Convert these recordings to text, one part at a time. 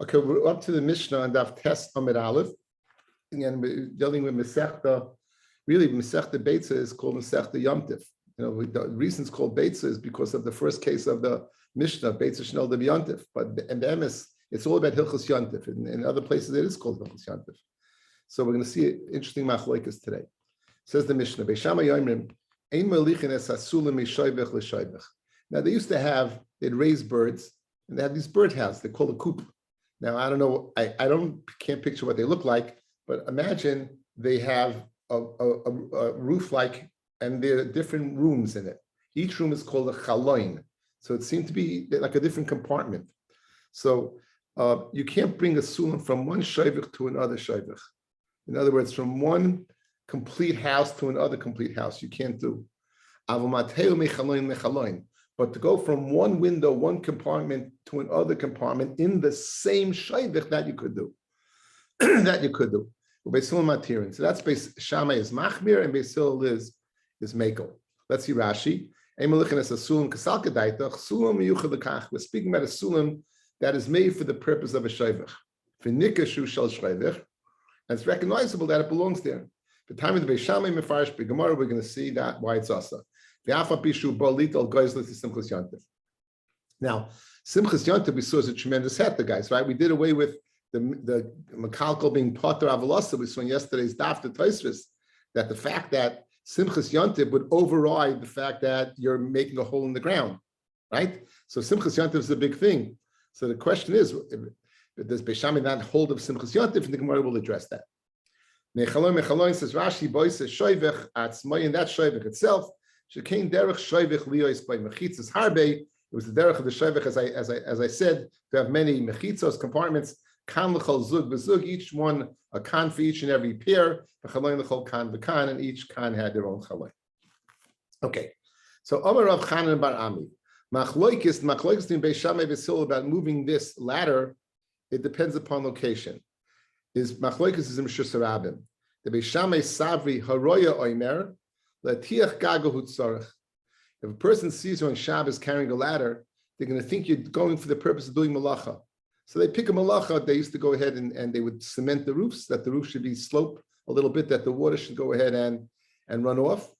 Okay, we're up to the Mishnah on Daf Tes Amid Aleph. Again, we're dealing with Masechta. Really, Masechta Beitzah is called Masechta Yom Tif. The reason it's called Beitzah is because of the first case of the Mishnah, Beitzah Shnel Dev Yom Tif. But in the MS, it's all about Hilchos Yom Tif. In other places, it is called Hilchos Yom Tif. So we're going to see an interesting machloikas today. Says the Mishnah, Beishama Yomrim, Ein Melichin Es Hasulim Mishoybech L'Shoybech. Now, they used to have, they'd raise birds, and they had these bird houses. They call a coop. Now, I don't know, can't picture what they look like, but imagine they have a roof like, and there are different rooms in it. Each room is called a chaloin. So it seemed to be like a different compartment. So you can't bring a sulam from one shayvich to another shayvich. In other words, from one complete house to another complete house, you can't do. But to go from one window, one compartment to another compartment in the same shayvich, that you could do. That you could do. So that's based, Shammai is machmir and Beis Hillel is mekel. Let's see Rashi. We're speaking about a sulam that is made for the purpose of a shayvich. And it's recognizable that it belongs there. The time of the Beis Shammai Mefarish B'Gemara, we're going to see that why it's asa. Now, Simchas Yom Tov we saw as a tremendous heta, guys, right? We did away with the Mekalkal being Potter Avalasa. We saw in yesterday's Daf the Tosfos that the fact that Simchas Yom Tov would override the fact that you're making a hole in the ground, right? So Simchas Yom Tov is a big thing. So the question is, does Beis Shammai not hold of Simchas Yom Tov? And the Gemara will address that. Mechalon says Rashi, boy says Shoivech Atzmai, and that Shoivech itself. Shekain derech Shoivech liyos by mechitzas harbe. It was the derech of the Shoivech, as I said, to have many mechitzos compartments. Kan l'chol zug b'zug, each one a kan for each and every pair. V'chaloin l'chol kan v'kan, and each kan had their own chaloin. Okay, so Amar Rav Chanan bar Ami, machloikis in Beis Shammai Beis Hillel about moving this ladder. It depends upon location. Is machloikis is in Mishus Harabim. The Beis Shammai savri haroya oimer latiach gago hutzarich. If a person sees you on Shabbos carrying a ladder, they're going to think you're going for the purpose of doing malacha. So they pick a malacha. They used to go ahead and they would cement the roofs, that the roof should be sloped a little bit, that the water should go ahead and run off.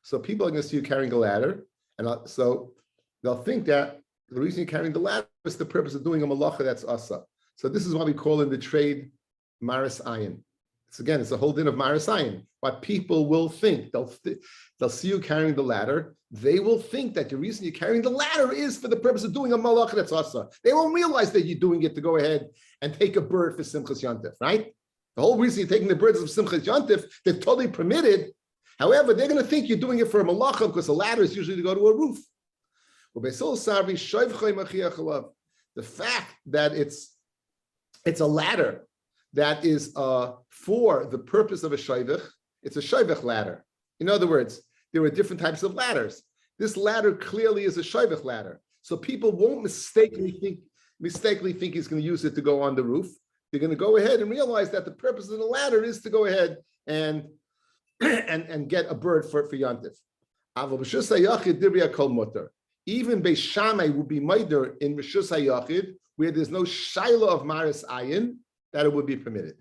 So people are going to see you carrying a ladder, and so they'll think that the reason you're carrying the ladder is the purpose of doing a malacha that's asa. So this is why we call in the trade maris ayin. It's a whole din of maris ayin. What people will think, they'll see you carrying the ladder. They will think that the reason you're carrying the ladder is for the purpose of doing a malacha that's asa. They won't realize that you're doing it to go ahead and take a bird for Simchas Yom Tov, right? The whole reason you're taking the birds of Simchas Yom Tov, they're totally permitted. However, they're going to think you're doing it for a malacha because a ladder is usually to go to a roof. The fact that it's a ladder that is for the purpose of a shayvich, it's a shayvich ladder. In other words, there are different types of ladders. This ladder clearly is a shayvich ladder. So people won't mistakenly think he's going to use it to go on the roof. They're going to go ahead and realize that the purpose of the ladder is to go ahead and get a bird for Yontif. Even Beis Shammai will be meider in Rishus HaYachid, where there's no shaila of maris ayin, that it would be permitted.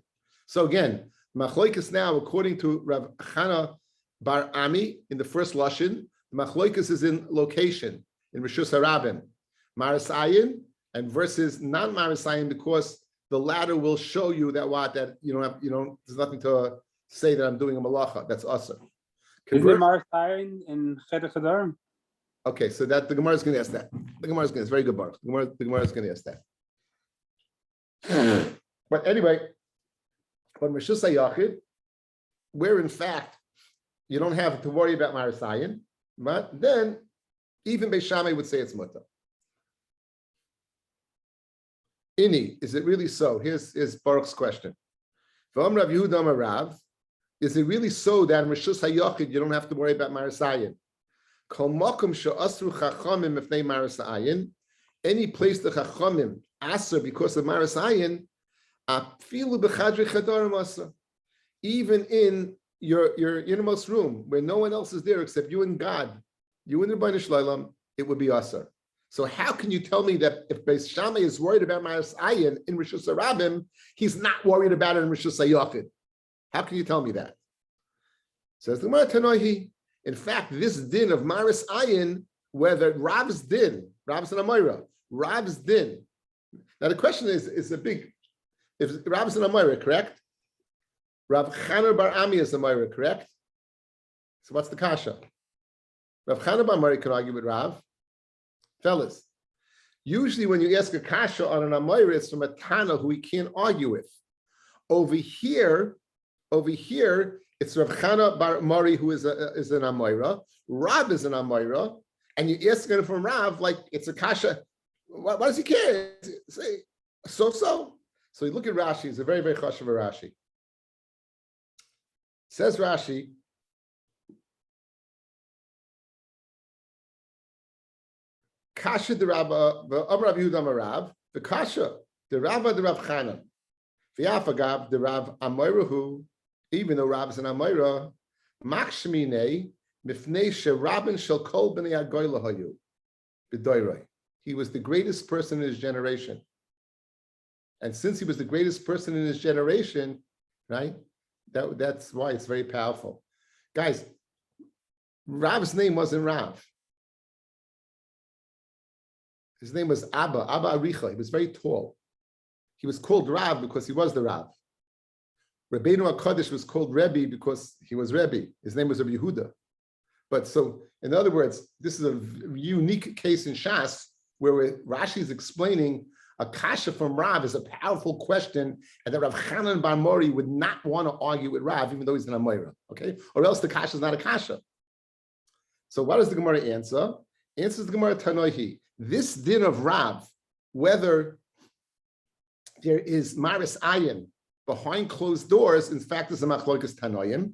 So again, machloikas now, according to Rav Chana bar Ami in the first lashon, machloikas is in location in Rishus Harabim, maris ayin, and versus non-maris ayin, because the latter will show you that there's nothing to say that I'm doing a malacha. That's awesome. Is it maris ayin in Cheder Chadarim? Okay, so that the Gemara is going to ask that. It's very good, Baruch. The Gemara is going to ask that. But anyway, when Rishus HaYachid, where in fact you don't have to worry about maris ayin, but then even Beis Shammai would say it's mutter. Ini, is it really so? Here's Baruch's question. V'am Rav Yehuda Amar Rav, is it really so that in Rishus HaYachid you don't have to worry about maris ayin? Kol makom she'asru chachamim ifnei maris ayin, any place the chachamim aser because of maris ayin, afilu b'chadrei chadarim asa, even in your innermost room where no one else is there except you and God, you and the Rebbeinu Shlalem, it would be aser. So how can you tell me that if Beis Shammai is worried about Maris Ayin in Rishus Harabim, he's not worried about it in Rishus Hayachid? How can you tell me that? Says the Gemara Tanohi. In fact, this din of Maris Ayin, whether Rav's din, Rav's an Amoira, Rav's din. Now the question is a big, if Rav's an Amoira, correct? Rav Chanan bar Ami is Amoira, correct? So what's the kasha? Rav Chanan bar Ami can argue with Rav. Fellas, usually when you ask a kasha on an Amoira, it's from a Tana who he can't argue with. Over here, it's Rav Chana bar Mari who is an Amoira. Rav is an Amoira, and you ask it from Rav like it's a kasha. Why does he care? Say so. So you look at Rashi. It's a very very chashuv Rashi. Says Rashi. Kasha the Rabba the Rav Yehuda Rav the kasha the Rabba the Rav Chana the Afagav the Rav Amoirahu. Even though Rav is an Amoira, Makshmine Mifnei Sherabin Shel Kol Bnei Agoyla Hayu B'Doiroi. He was the greatest person in his generation, and since he was the greatest person in his generation, right? That's why it's very powerful, guys. Rav's name wasn't Rav. His name was Abba Aricha. He was very tall. He was called Rav because he was the Rav. Rabbeinu HaKadosh was called Rebbe because he was Rebbe. His name was Rabbi Yehuda. But so, in other words, this is a unique case in Shas where Rashi is explaining a kasha from Rav is a powerful question, and that Rav Chanan bar Mori would not want to argue with Rav, even though he's an Amoira, okay? Or else the kasha is not a kasha. So what does the Gemara answer? Answers the Gemara Tanohi. This din of Rav, whether there is Maris Ayin behind closed doors, in fact, is a machlokas Tanoim.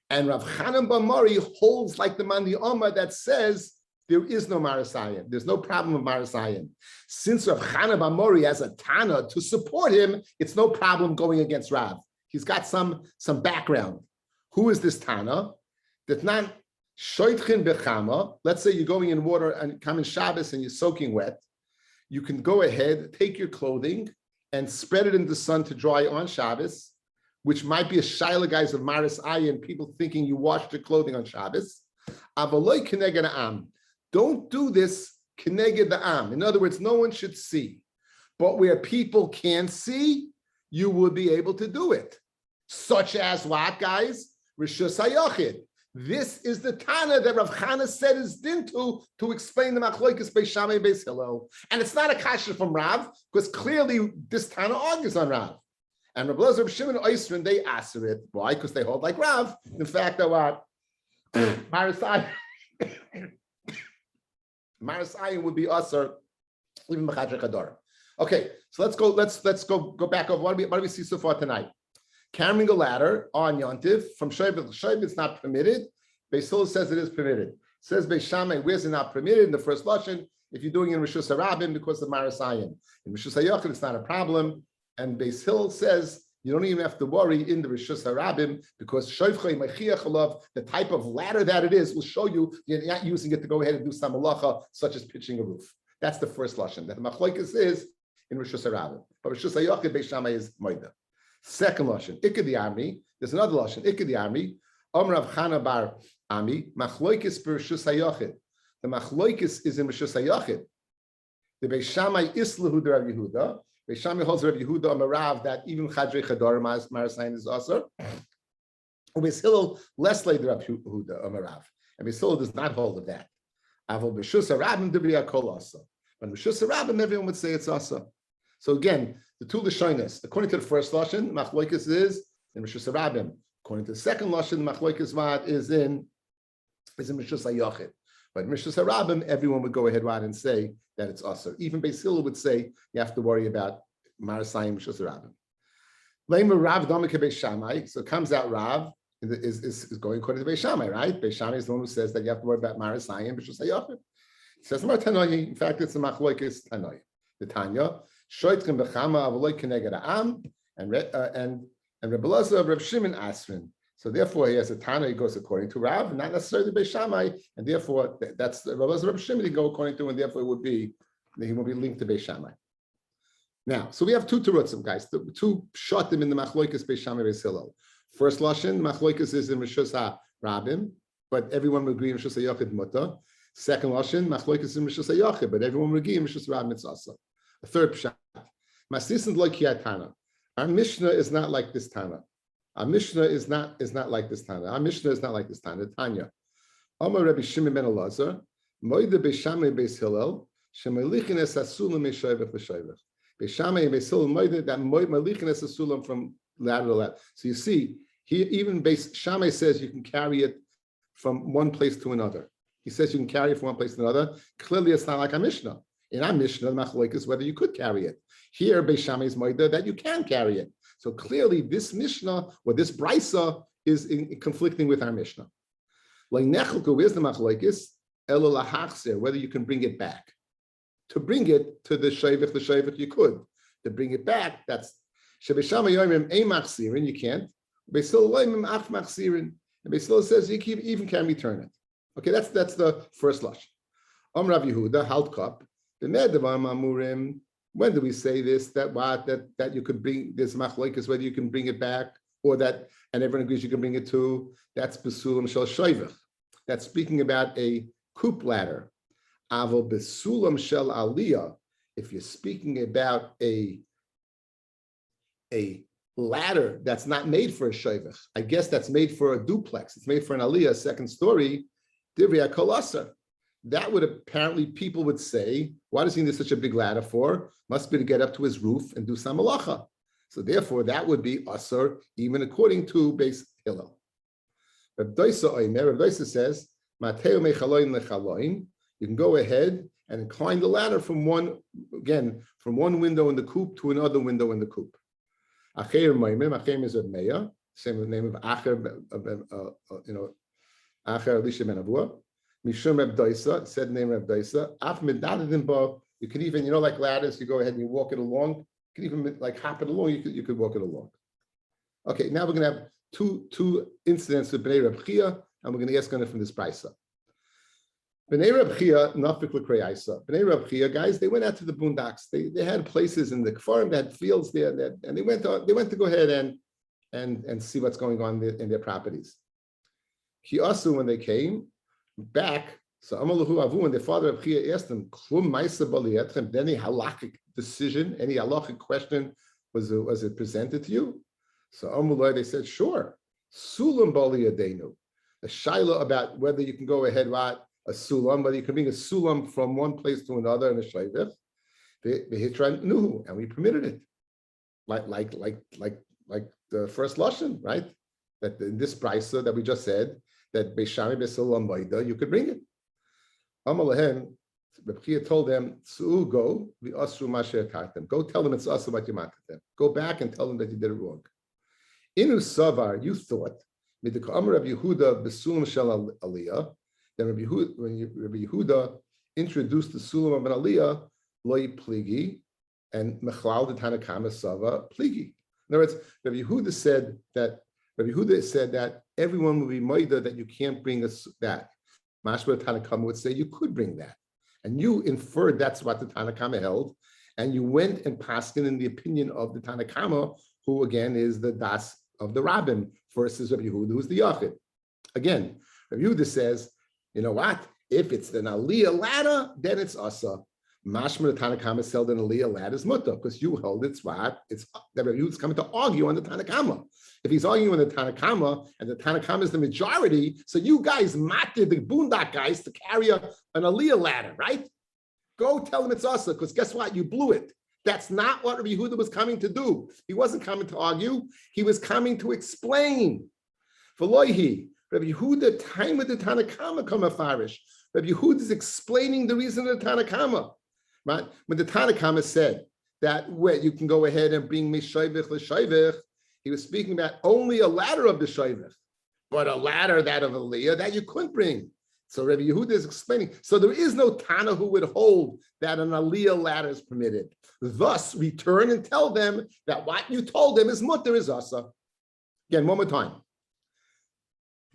And Rav Chanan bar Mori holds like the Mandi Omar that says there is no Maris Ayin. There's no problem of Maris Ayin. Since Rav Chanan bar Mori has a Tana to support him, it's no problem going against Rav. He's got some background. Who is this Tana? That not shoitchin bechama. Let's say you're going in water and come in Shabbos and you're soaking wet. You can go ahead, take your clothing, and spread it in the sun to dry on Shabbos, which might be a shaila guys of Maris Ayin, people thinking you washed your clothing on Shabbos. Avaloi keneged am. Don't do this keneged the am. In other words, no one should see. But where people can see, you will be able to do it. Such as what, guys? Rishus Hayachid. This is the Tana that Rav Chana said is din to explain the Machloikis Beis Shammai Beis Hillel. And it's not a kasha from Rav, because clearly this Tana argues on Rav. And Rabbi Elazar, Reb Shimon, Oisrin, they answer it. Why? Because they hold like Rav. In fact, that what? Maris Ayin would be Asar, even Mechadre Chador. Okay, so let's go back over. What do we see so far tonight? Carrying a ladder on Yontiv from Shoyb to Shoyb, it's not permitted. Beis Hillel says it is permitted. Says Beis Shammai, where's it not permitted? In the first lashon, if you're doing it in Rishus Harabim because of Maris Ayin. In Rishus Hayachid, it's not a problem. And Beis Hillel says you don't even have to worry in the Rishus Harabim because Shoyvchei Mechiach Alav, the type of ladder that it is, will show you you're not using it to go ahead and do some malacha, such as pitching a roof. That's the first lashon. That the Machlokes is in Rishus Harabim. But Rishus Hayachid, Beis Shammai is Moida. Second lashon, Ikadi Ami. There's another lashon, Ikadi Ami. Rav Chana bar Ami. Machloikis b'Rishus Hayachid. The machloikis is in Rishus Hayachid. The Beis Shammai islahu de Rav Yehuda. Beis Shammai holds Rav Yehuda Amarav that even Chadrei Chador Maris Ayin is also. Beis Hillel less like Rav Yehuda Amarav, and Beis Hillel does not hold of that. Avol b'Rishus Harabim d'Briya Kol Asa. But Rishus Harabim, everyone would say it's Asa. So again, the two Lashonos, according to the first lashon, Machloikis is in Rishus Harabim. According to the second lashon, Machloikis Vad is in Rishus Hayachid. But in Rishus Harabim, everyone would go ahead and say that it's Asur. Even Beis Hillel would say you have to worry about Maris Ayin Rishus Harabim. Leimer Rav Domike Beis Shammai. So it comes out Rav is going according to Beis Shammai, right? Beis Shammai is the one who says that you have to worry about Maris Ayin Rishus Hayachid. It says Mar Tanoyi. In fact, it's a Machloikis Tanoyi. The Tanya. Shoitrim b'chama avoloi keneged ha'am, and Rabbi Elazar of Reb Shimon Asrin. So therefore, he has a Tana, he goes according to Rav, not necessarily Beis Shammai, and therefore that's Rabbi Shimon he go according to, and therefore he will be linked to Beis Shammai. Now, so we have two terutzim, guys, two shatim in the machloikas Beis Shammai Beis Hillel. First lashon, machloikas is in Rishus HaRabim, but everyone will agree in Rishus HaYachid Mutter. Second lashon, machloikas is in Rishus HaYachid, but everyone will agree in Rishus HaRabim Mitzvasa. A third pshat, Masisn like Tana. Our Mishnah is not like this Tana. Our Mishnah is not like this Tana. Our Mishnah is not like this Tana. Tanya. Amar Rabbi Shimon ben Elazar, Moide Beis Shammai Beis Hillel, Shemelichin es asulam me'shoivach v'shoivach. Beis Shammai and Beis Hillel Moide that Melichin es asulam from ladder to ladder. So you see, here even Beis Shammai says you can carry it from one place to another. He says you can carry it from one place to another. Clearly, it's not like our Mishnah. In our Mishnah, the machlokes is whether you could carry it. Here, Beis Shammai is Moide that you can carry it. So clearly, this Mishnah or this Brisa is conflicting with our Mishnah. Where's the machlokes? Elo lahachzer, whether you can bring it back. To bring it to the shayvich you could. To bring it back, that's Beis Shammai yomim ein machzirin, you can't. Beis Hillel yomim ach machzirin. And Beis Hillel says you even can return it. Okay, that's the first lush. Rav Yehuda halt cup. When do we say this? That you could bring this machlokes, whether you can bring it back or that, and everyone agrees you can bring it to. That's besulam shel shoivach. That's speaking about a coop ladder. Aval besulam shel aliyah. If you're speaking about a ladder that's not made for a shoivach, I guess that's made for a duplex. It's made for an aliyah, second story. Divrei kolasa. That would apparently people would say, why does he need such a big ladder for? Must be to get up to his roof and do some malacha. So therefore, that would be asur, even according to Beis Hillel. Rabbi Doisa says, Mateo mechaloin lechaloin. You can go ahead and incline the ladder from one window in the coop to another window in the coop. Acher Maimim, Acher is a Meya, same name of Acher, Acher Elisha ben Avua. Mishum Reb Doisa, said name Reb Doisa. Af medadin bo. You can even, like ladders, you go ahead and you walk it along. You can even like hop it along. You could walk it along. Okay, now we're going to have two incidents with Bnei Reb Chia, and we're going to ask on it from this Brisa. Bnei Reb Chia, nafik l'krei. Bnei Reb Chia, guys, they went out to the boondocks. They had places in the farm, they had fields there, and they went to go ahead and see what's going on in their properties. Ki asu, when they came back, so Amalahu Avu, and their father Reb Chia asked them, Klum Maisa Baliyatchem, any halachic decision, any halachic question was it presented to you? So Amalu, they said, sure. Sulam Baliyadenu, a shaila about whether you can go ahead, right? A sulam, whether you can bring a sulam from one place to another in a shayvich, v'hitran nuhu, and we permitted it, like the first lashon, right? That in this brisa that we just said, that Beis Shammai Beis Hillel Moida, you could bring it. Amalahem, Reb Chia told them, go v'asru masher kartem. Go tell them it's asu what you matatem. Go back and tell them that you did it wrong. Inu savar, you thought, midika Amar Rabbi Yehuda besulam shel aliyah. Then Rabbi Yehuda introduced the sulam of an aliyah, loy pligi, and mechlal the Tanakama sava pligi. In other words, Rabbi Yehuda said that everyone will be moida that you can't bring that. Mashma Tanakama would say you could bring that, and you inferred that's what the Tanakama held, and you went and paskin in the opinion of the Tanakama, who again is the das of the Rabbim versus Rabbi Yehuda, who's the Yachid. Again, Rabbi Yehuda says, you know what? If it's an aliyah ladder, then it's asa. Mashma the Tanakama held an aliyah ladder is mutter, because you held it's what? It's that Rabbi Yehuda's coming to argue on the Tanakama. If he's arguing on the Tanakama, and the Tanakama is the majority, so you guys matted the boondock guys to carry an aliyah ladder, right? Go tell them it's asa, because guess what? You blew it. That's not what Rabbi Yehuda was coming to do. He wasn't coming to argue. He was coming to explain. V'loihi, Rabbi Yehuda, time with the Tanakama come afarish. Rabbi Yehuda is explaining the reason of the Tanakama. Right? When the Tanakama said that you can go ahead and bring me shayvich l'shayvich, he was speaking about only a ladder of the shayvich, but a ladder that of aliyah that you couldn't bring. So Rabbi Yehuda is explaining. So there is no Tana who would hold that an aliyah ladder is permitted. Thus, return and tell them that what you told them is mutter is asa. Again, one more time.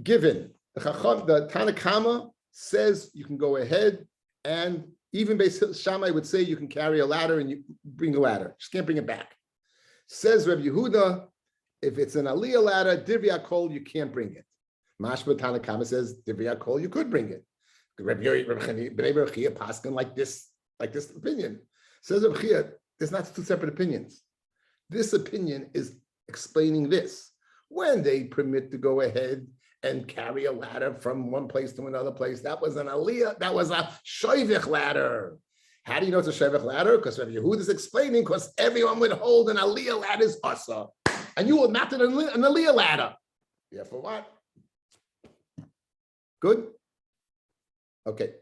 given. The Tanna Kama says you can go ahead, and even Beis Shammai would say you can carry a ladder and you bring a ladder. Just can't bring it back. Says Rabbi Yehuda, if it's an aliyah ladder, Divrei Kol, you can't bring it. Mashma Tanna Kama says Divrei Kol, you could bring it. Rabbi Chia paskin like this opinion. Says Rabbi Chia, there's not two separate opinions. This opinion is explaining this. When they permit to go ahead and carry a ladder from one place to another place, that was an aliyah, that was a shoivich ladder. How do you know it's a shoivich ladder? Because Rabbi Yehuda is explaining, because everyone would hold an aliyah ladder is asa. And you would not an aliyah ladder. Yeah, for what? Good? Okay.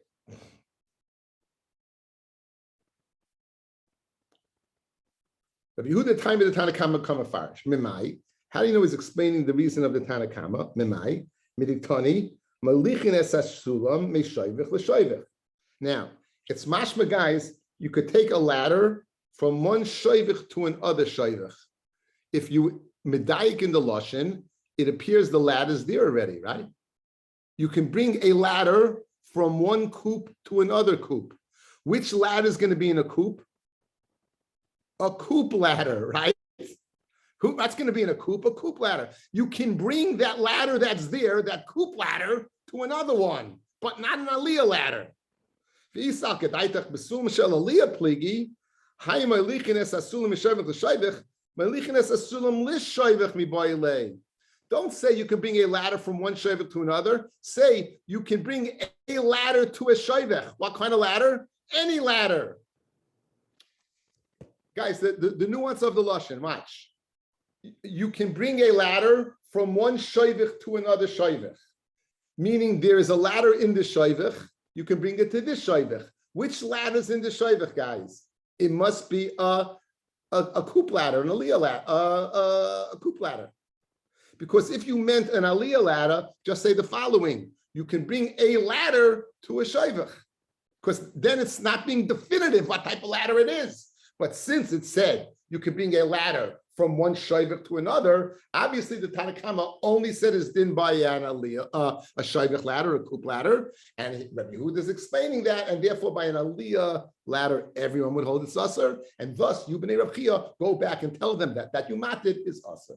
Rabbi Yehuda time of the Tanna Kama Kama Farish. Mimai. How do you know he's explaining the reason of the Tanna Kama? Mimai. Midiktani. Malichin es sulam meishayvich l'shayvich. Now, it's mashma, guys, you could take a ladder from one shayvich to another shayvich. If you medayik in the lashon, it appears the ladder's there already, right? You can bring a ladder from one coop to another coop. Which ladder is going to be in a coop? A coop ladder, right? That's going to be in a coop ladder. You can bring that ladder that's there, that coop ladder, to another one, but not an aliyah ladder. Don't say you can bring a ladder from one shayvech to another. Say you can bring a ladder to a shayvech. What kind of ladder? Any ladder. Guys, the nuance of the lashon, watch. You can bring a ladder from one shayvech to another shayvech. Meaning there is a ladder in the shayvech, you can bring it to this shayvech. Which ladder is in the shayvech, guys? It must be a coop ladder, an aliyah ladder, a coop ladder. Because if you meant an aliyah ladder, just say the following: you can bring a ladder to a shayvech, because then it's not being definitive what type of ladder it is. But since it said you can bring a ladder from one shayvech to another, obviously the Tanna Kama only said is din by an aliyah, a shayvech ladder, a coop ladder, and Rabbi Yehuda is explaining that, and therefore by an aliyah ladder, everyone would hold it asur, and thus you b'nei Rabbi Chia go back and tell them that you mated is asur.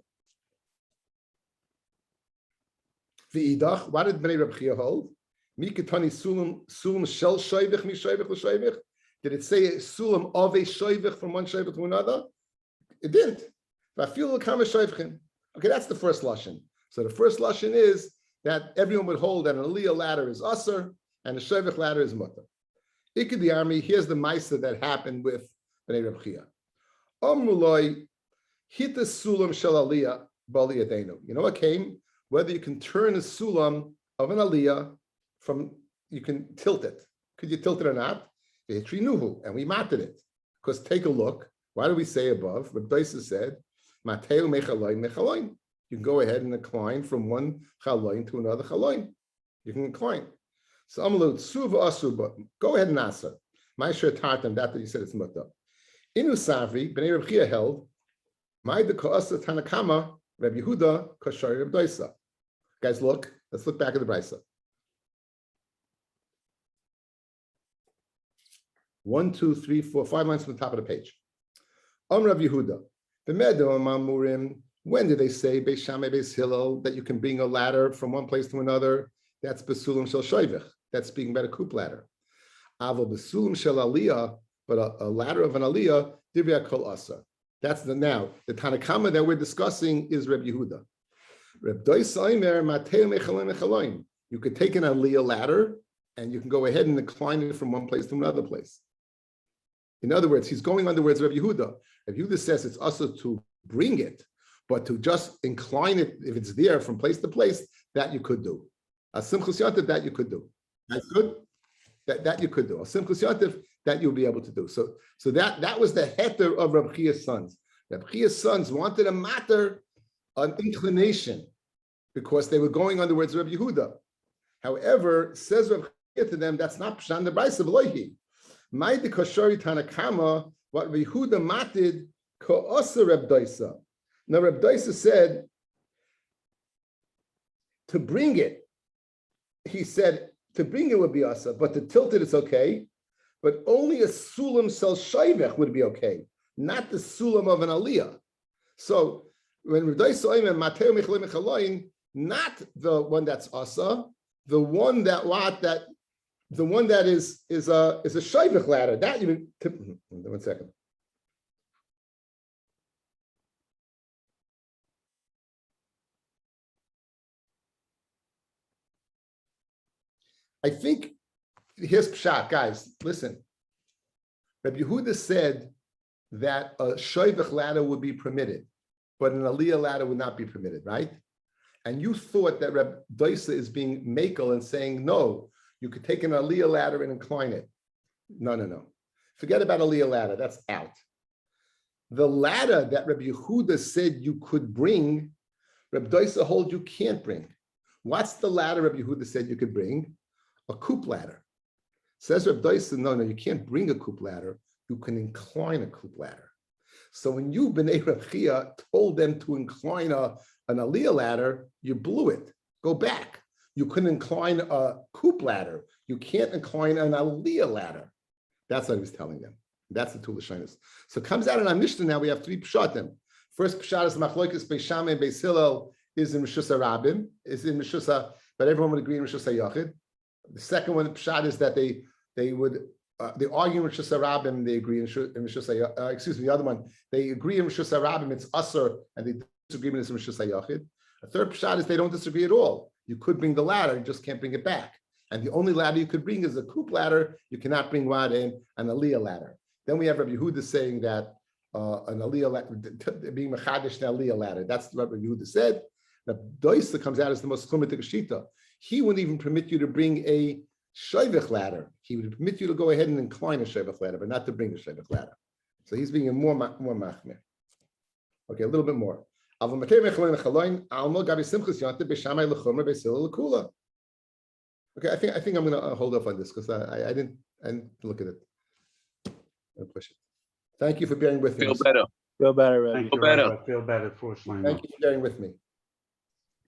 V'idach, what did b'nei Rabbi Chia hold? Mikatani sulam shel shayvech mi shayvech l'shayvech. Did it say a sulam of a shayvech from one shayvech to another? It didn't. Okay, that's the first lashon. So the first lashon is that everyone would hold that an aliyah ladder is asur and a shayvech ladder is mutter. Ikadi army, here's the ma'isa that happened with b'nei Reb Chia. Amruloi hita sulam shel aliyah bali yadenu. You know what came? Whether you can turn a sulam of an aliyah from, you can tilt it. Could you tilt it or not? And we matted it. Because take a look. Why do we say above? Rabbi said, Mateu mechaloin mechaloin. You can go ahead and incline from one chaloin to another chaloin. You can incline. So Amalu tsuva asuba. Go ahead and asa. My shir tartam, that you said it's mutta. Inu Savri, Bnei Reb Chia held, my de koasa Tanna Kama, Reb Yehuda, Kashari Reb Doisa. Guys, look. Let's look back at the brisa. 1, 2, 3, 4, 5 lines from the top of the page. Rav Yehuda, when did they say Beis Shammai Beis Hillel that you can bring a ladder from one place to another? That's besulim shel shoivich. That's speaking about a coop ladder. Avo besulim shel aliyah, but a ladder of an aliyah, divrei kol asa. That's the Tanna Kama that we're discussing is Reb Yehuda. Reb Doisa Omer matei mechaloim mechaloim. You could take an aliyah ladder and you can go ahead and incline it from one place to another place. In other words, he's going on the words of Rabbi Yehuda. Rabbi Yehuda says it's also to bring it, but to just incline it, if it's there from place to place, that you could do. A simchus yantiv, that you could do. That's good. That you could do. A simchus yantiv, that you'll be able to do. So that was the heter of Rabbi Chia's sons. Rabbi Chia's sons wanted a matter, an inclination, because they were going on the words of Rabbi Yehuda. However, says Rabbi Chia to them, that's not pshan the brayso v'loihi. My de koshari Tanna Kama, what Rabbi Yehuda mated ko'asa Reb Doisa. Now Reb Doisa said, to bring it, he said to bring it would be asa, but to tilt it it's okay. But only a sulam sel shayvech would be okay, not the sulam of an aliyah. So when Rabbi Soimen Mateo Michlim Michaloin, not the one that's asa, the one that is a shayvech ladder. That even 1 second. I think here's pshat, guys. Listen, Rabbi Yehuda said that a shayvech ladder would be permitted, but an aliyah ladder would not be permitted, right? And you thought that Rabbi Doisa is being makel and saying, no, you could take an aliyah ladder and incline it. No. Forget about aliyah ladder. That's out. The ladder that Rabbi Yehuda said you could bring, Rabbi Doisa holds you can't bring. What's the ladder Rabbi Yehuda said you could bring? A coop ladder. Says Rabbi Doisa, no, you can't bring a coop ladder. You can incline a coop ladder. So when you, B'nai Rav Chia, told them to incline an aliyah ladder, you blew it. Go back. You couldn't incline a coop ladder. You can't incline an aliyah ladder. That's what he was telling them. That's the two Lashonos. So it comes out in our Mishnah now, we have three pshatim. First pshat is Machlokes Beis Shammai and Beis Hillel is in Rishus Rabim, is in Rishus, but everyone would agree in Rishus Yachid. The second one, pshat, is that they would they argue in Rishus Rabim, they agree in Rishus excuse me, the other one, they agree in Rishus Rabim, it's Asur, and the disagreement is in Rishus Yachid. A third pshat is they don't disagree at all. You could bring the ladder, you just can't bring it back. And the only ladder you could bring is a coop ladder. You cannot bring an aliyah ladder. Then we have Rabbi Yehuda saying that an aliyah ladder, being mechadish an aliyah ladder. That's what Rabbi Yehuda said. Now, Doisa comes out as the most chumatik shita. He wouldn't even permit you to bring a shayvech ladder. He would permit you to go ahead and incline a shayvech ladder, but not to bring a shayvech ladder. So he's being more machmir. Okay, a little bit more. Okay, I think I'm going to hold off on this because I didn't look at it. I'll push it. Thank you for bearing with me. Feel better. Feel better, Rabbi. Feel better. Feel better for Thank you for bearing with me.